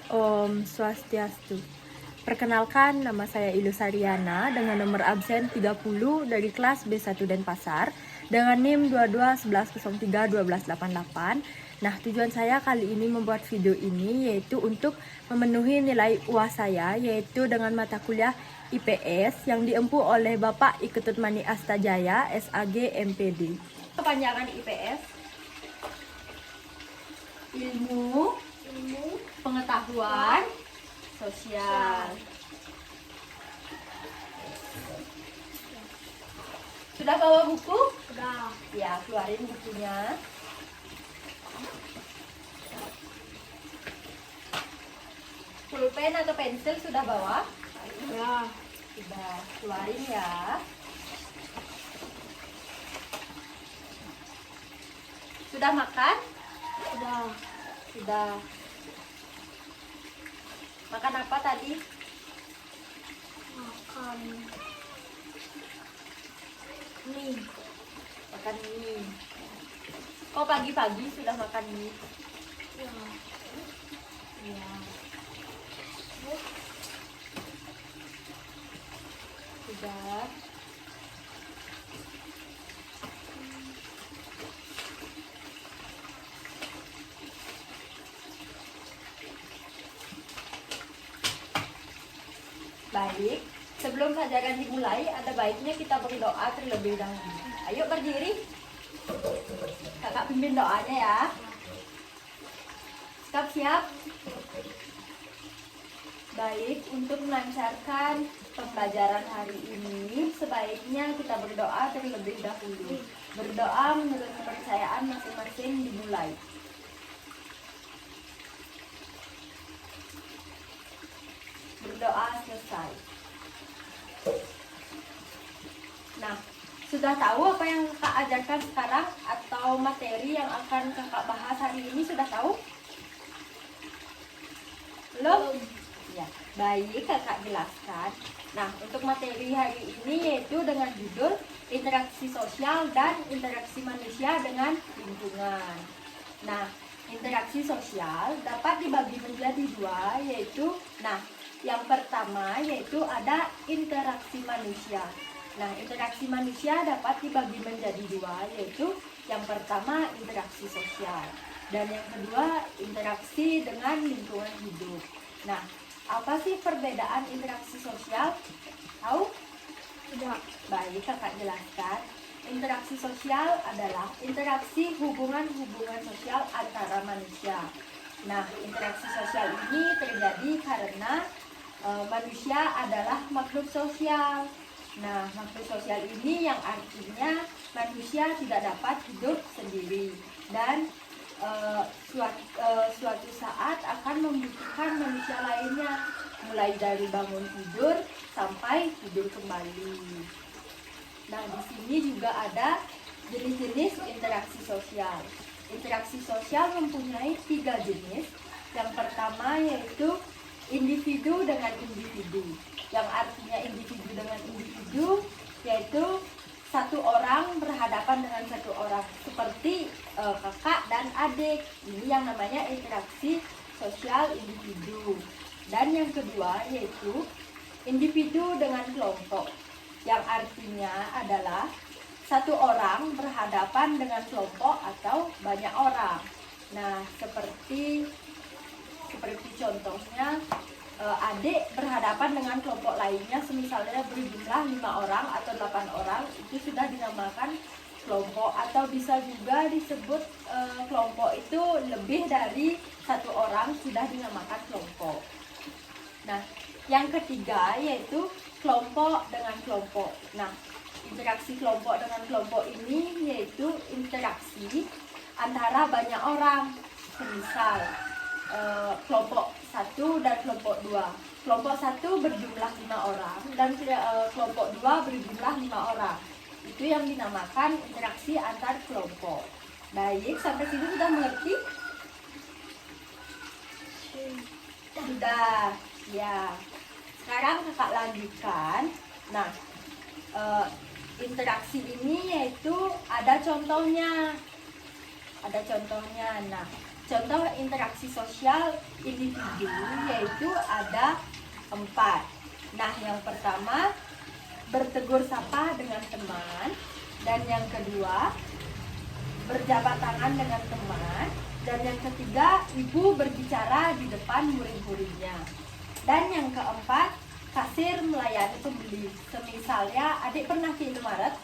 Om Swastiastu. Perkenalkan, nama saya Ilusariana dengan nomor absen 30 dari kelas B1 Denpasar dengan NIM 2211031288. Nah, tujuan saya kali ini membuat video ini yaitu untuk memenuhi nilai UAS saya, yaitu dengan mata kuliah IPS yang diempu oleh Bapak Iketut Mani Astajaya, SAG MPD. Kepanjangan IPS, ilmu, pengetahuan, sosial. Sudah bawa buku? Udah. Ya, keluarin bukunya. Pulpen atau pensil sudah bawa? Ya. Sudah, keluarin ya. Sudah makan? Udah. Sudah. Makan apa tadi? Makan mie. Makan mie. Kok pagi-pagi sudah makan mie? Ya. Ya. Sudah. Baik, sebelum pelajaran dimulai, ada baiknya kita berdoa terlebih dahulu. Ayo berdiri. Kakak pimpin doanya ya. Siap? Baik, untuk melancarkan pembelajaran hari ini, sebaiknya kita berdoa terlebih dahulu. Berdoa menurut kepercayaan masing-masing dimulai. Berdoa selesai. Nah, sudah tahu apa yang kakak ajarkan sekarang atau materi yang akan kakak bahas hari ini sudah tahu? Belum? Ya, baik kakak jelaskan. Nah, untuk materi hari ini yaitu dengan judul interaksi sosial dan interaksi manusia dengan lingkungan. Nah, interaksi sosial dapat dibagi menjadi dua, yaitu yang pertama yaitu ada interaksi manusia. Nah, interaksi manusia dapat dibagi menjadi dua, yaitu yang pertama interaksi sosial dan yang kedua interaksi dengan lingkungan hidup. Nah, apa sih perbedaan interaksi sosial? Tahu? Udah. Baik, kakak jelaskan. Interaksi sosial adalah interaksi hubungan-hubungan sosial antara manusia. Nah, interaksi sosial ini terjadi karena manusia adalah makhluk sosial. Nah, makhluk sosial ini yang artinya manusia tidak dapat hidup sendiri dan suatu saat akan membutuhkan manusia lainnya, mulai dari bangun tidur sampai tidur kembali. Nah, di sini juga ada jenis-jenis interaksi sosial. Interaksi sosial mempunyai 3 jenis. Yang pertama yaitu individu dengan individu. Yang artinya individu dengan individu yaitu satu orang berhadapan dengan satu orang, seperti kakak dan adik. Ini yang namanya interaksi sosial individu. Dan yang kedua yaitu individu dengan kelompok, yang artinya adalah satu orang berhadapan dengan kelompok atau banyak orang. Nah, seperti contohnya adik berhadapan dengan kelompok lainnya, semisalnya berjumlah 5 orang atau 8 orang, itu sudah dinamakan kelompok. Atau bisa juga disebut kelompok itu lebih dari satu orang, sudah dinamakan kelompok. Nah, yang ketiga yaitu kelompok dengan kelompok. Nah, interaksi kelompok dengan kelompok ini yaitu interaksi antara banyak orang. Semisal kelompok 1 dan kelompok 2. Kelompok 1 berjumlah 5 orang dan kelompok 2 berjumlah 5 orang. Itu yang dinamakan interaksi antar kelompok. Baik, sampai sini sudah mengerti? Sudah. Ya. Sekarang kakak lanjutkan. Nah, interaksi ini yaitu ada contohnya. Nah, contoh interaksi sosial individu yaitu ada 4. Nah, yang pertama bertegur sapa dengan teman, dan yang kedua berjabat tangan dengan teman, dan yang ketiga ibu berbicara di depan murid-muridnya, dan yang keempat kasir melayani pembeli. Semisalnya adik pernah ke Indomaret?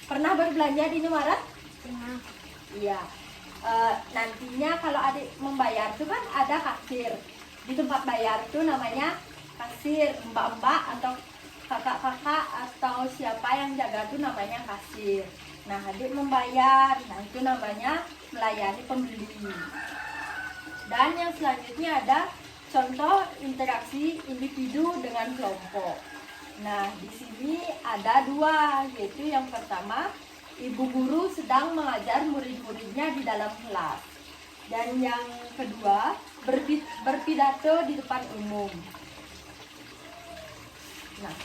Pernah berbelanja di Indomaret? Pernah. Iya. Nantinya kalau adik membayar itu kan ada kasir di tempat bayar, itu namanya kasir. Mbak-mbak atau kakak-kakak atau siapa yang jaga itu namanya kasir. Nah, adik membayar, nah itu namanya melayani pembeli. Dan yang selanjutnya ada contoh interaksi individu dengan kelompok. Nah, di sini ada 2, yaitu yang pertama ibu guru sedang mengajar murid-muridnya di dalam kelas, dan yang kedua berpidato di depan umum. Nah,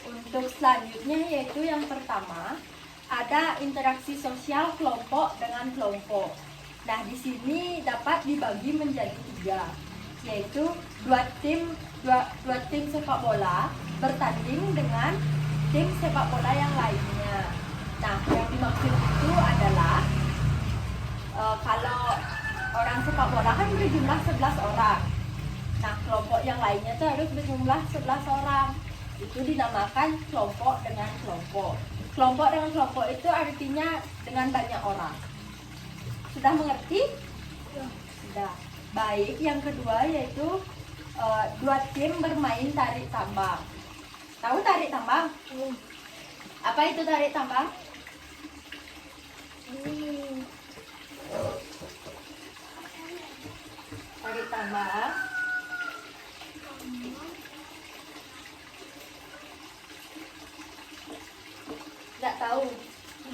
untuk selanjutnya yaitu yang pertama ada interaksi sosial kelompok dengan kelompok. Nah, di sini dapat dibagi menjadi 3, yaitu dua tim sepak bola bertanding dengan tim sepak bola yang lainnya. Nah, yang dimaksud itu adalah kalau orang sepak bola kan berjumlah 11 orang. Nah, kelompok yang lainnya itu harus berjumlah 11 orang. Itu dinamakan kelompok dengan kelompok. Kelompok dengan kelompok itu artinya dengan banyak orang. Sudah mengerti? Ya. Sudah. Baik, yang kedua yaitu 2 tim bermain tarik tambang. Tahu tarik tambang? Apa itu tarik tambang? Tarik tambang nggak tahu,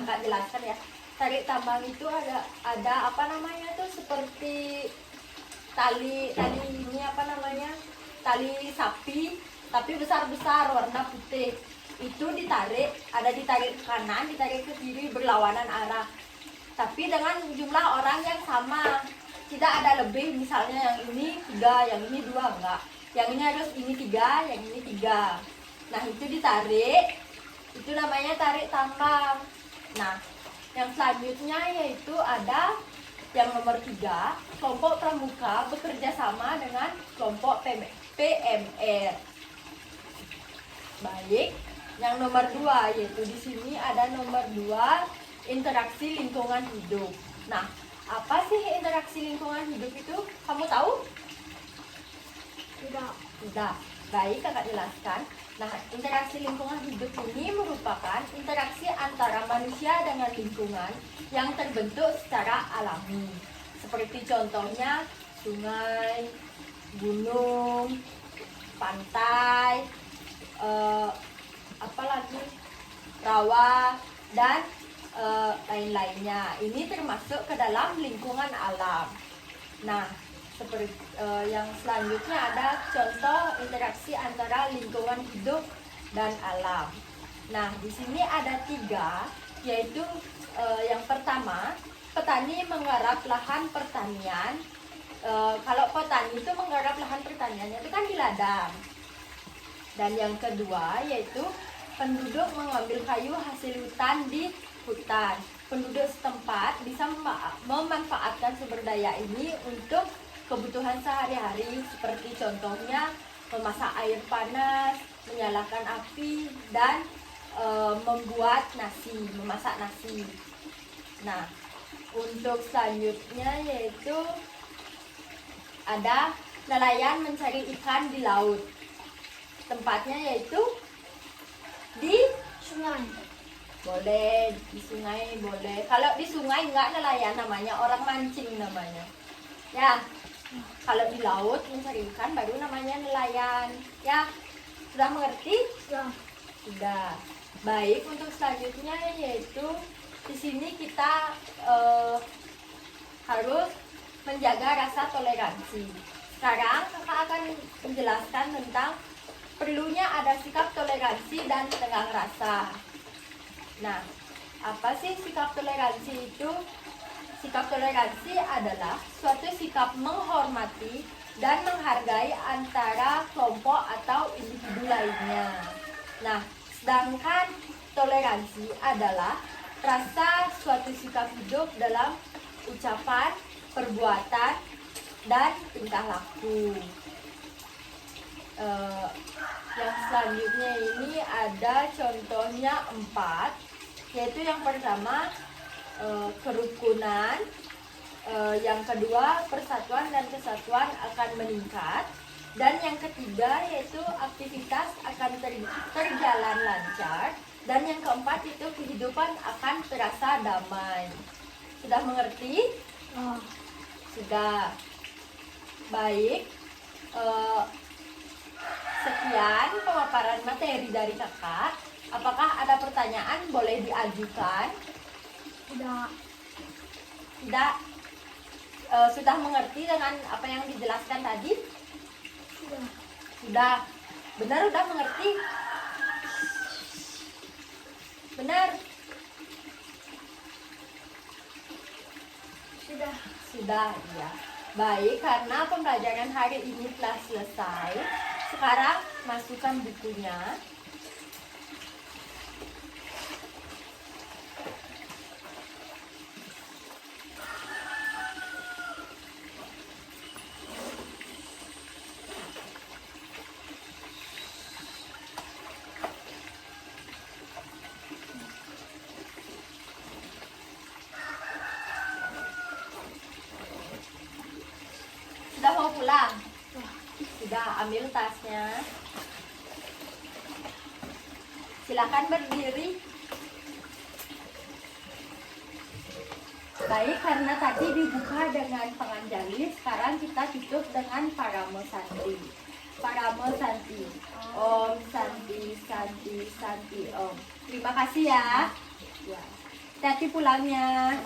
nggak jelaskan ya. Tarik tambang itu ada apa namanya tuh, seperti tali ini apa namanya, tali sapi tapi besar warna putih. Itu ditarik, ada ditarik ke kanan, ditarik ke kiri, berlawanan arah, tapi dengan jumlah orang yang sama, tidak ada lebih. Misalnya yang ini 3, yang ini 2, enggak, yang ini harus ini 3, yang ini 3. Nah, itu ditarik, itu namanya tarik tambang. Nah, yang selanjutnya yaitu ada yang nomor 3, kelompok pramuka bekerja sama dengan kelompok PMR. Baik, yang nomor 2 yaitu di sini ada nomor 2, interaksi lingkungan hidup. Nah, apa sih interaksi lingkungan hidup itu? Kamu tahu? Tidak. Tidak. Baik, kakak jelaskan. Nah, interaksi lingkungan hidup ini merupakan interaksi antara manusia dengan lingkungan yang terbentuk secara alami. Seperti contohnya sungai, gunung, pantai, apalagi rawa, dan lain-lainnya. Ini termasuk ke dalam lingkungan alam. Nah, seperti yang selanjutnya ada contoh interaksi antara lingkungan hidup dan alam. Nah, di sini ada 3, yaitu yang pertama, petani menggarap lahan pertanian. Kalau petani itu menggarap lahan pertaniannya itu kan di ladang. Dan yang kedua yaitu penduduk mengambil kayu hasil hutan di hutan. Penduduk setempat bisa memanfaatkan sumber daya ini untuk kebutuhan sehari-hari, seperti contohnya memasak air panas, menyalakan api, dan membuat nasi, memasak nasi. Nah, untuk selanjutnya yaitu ada nelayan mencari ikan di laut. Tempatnya yaitu di Sungai. boleh, di sungai boleh. Kalau di sungai enggak nelayan namanya, orang mancing namanya. Ya, kalau di laut mencari ikan baru namanya nelayan. Ya, sudah mengerti? Ya. Sudah. Baik, untuk selanjutnya yaitu di sini kita harus menjaga rasa toleransi. Sekarang kakak akan menjelaskan tentang perlunya ada sikap toleransi dan tenggang rasa. Nah, apa sih sikap toleransi itu? Sikap toleransi adalah suatu sikap menghormati dan menghargai antara kelompok atau individu lainnya. Nah, sedangkan toleransi adalah rasa suatu sikap hidup dalam ucapan, perbuatan, dan tingkah laku. Yang selanjutnya ini ada contohnya 4, yaitu yang pertama kerukunan, yang kedua persatuan dan kesatuan akan meningkat, dan yang ketiga yaitu aktivitas akan terjalan lancar, dan yang keempat itu kehidupan akan terasa damai. Sudah mengerti? Oh. Sudah. Baik. Sekian pemaparan materi dari kakak. Apakah ada pertanyaan? Boleh diajukan. Tidak. Tidak. Sudah mengerti dengan apa yang dijelaskan tadi? Sudah. Sudah. Benar udah mengerti? Benar? Sudah. Sudah, ya. Baik, karena pembelajaran hari ini telah selesai. Sekarang masukkan bukunya. Sudah mau pulang? Sudah, ambil tasnya. Silakan berdiri. Baik, karena tadi dibuka dengan penganjali, sekarang kita tutup dengan paramo santi. Paramo santi. Om santi, santi, santi, om. Terima kasih ya. Ya. Hati-hati pulangnya.